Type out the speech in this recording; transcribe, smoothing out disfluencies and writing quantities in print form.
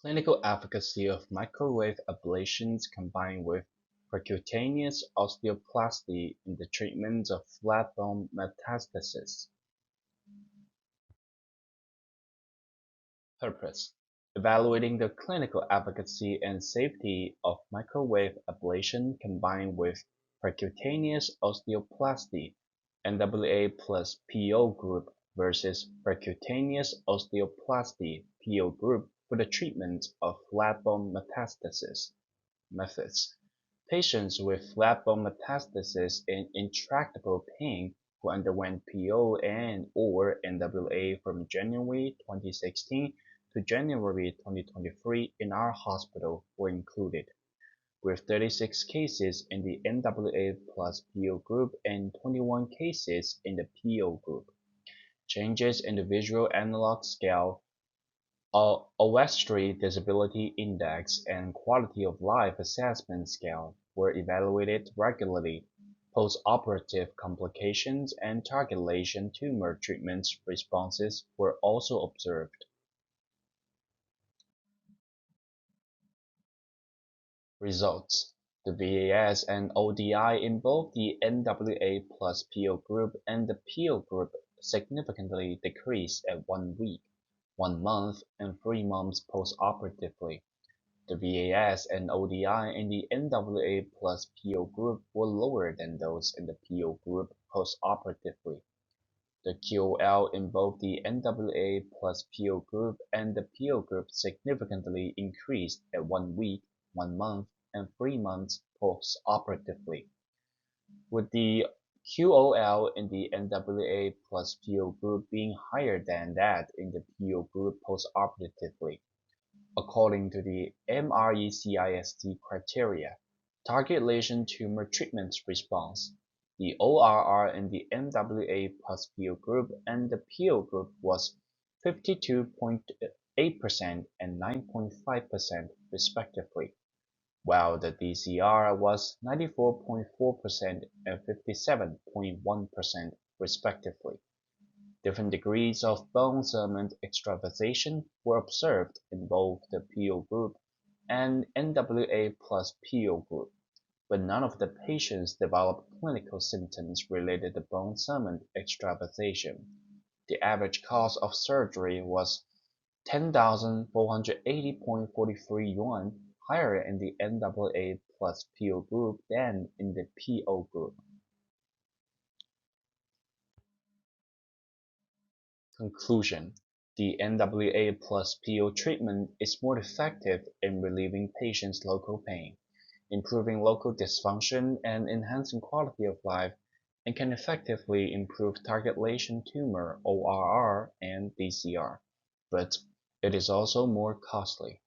Clinical efficacy of microwave ablations combined with percutaneous osteoplasty in the treatment of flat bone metastases. Purpose: evaluating the clinical efficacy and safety of microwave ablation combined with percutaneous osteoplasty (NWA plus PO group) versus percutaneous osteoplasty (PO group) for the treatment of flat bone metastases. Methods: patients with flat bone metastases and intractable pain who underwent PO and/or NWA from January 2016 to January 2023 in our hospital were included, with 36 cases in the NWA plus PO group and 21 cases in the PO group. Changes in the visual analog scale, Ovestre Disability Index, and Quality of Life Assessment Scale were evaluated regularly. Post-operative complications and target lesion tumor treatment responses were also observed. Results: the VAS and ODI in both the NWA plus PO group and the PO group significantly decreased at 1 week, 1 month, and 3 months post-operatively. The VAS and ODI in the NWA plus PO group were lower than those in the PO group post-operatively. The QOL in both the NWA plus PO group and the PO group significantly increased at 1 week, 1 month, and 3 months post-operatively, with the QOL in the NWA plus PO group being higher than that in the PO group post-operatively. According to the MRECIST criteria, target lesion tumor treatment response, the ORR in the NWA plus PO group and the PO group was 52.8% and 9.5% respectively, while the DCR was 94.4% and 57.1% respectively. Different degrees of bone cement extravasation were observed in both the PO group and NWA plus PO group, but none of the patients developed clinical symptoms related to bone cement extravasation. The average cost of surgery was 10,480.43 yuan, higher in the NWA plus PO group than in the PO group. Conclusion: the NWA plus PO treatment is more effective in relieving patients' local pain, improving local dysfunction, and enhancing quality of life, and can effectively improve target lesion tumor (ORR) and DCR, but it is also more costly.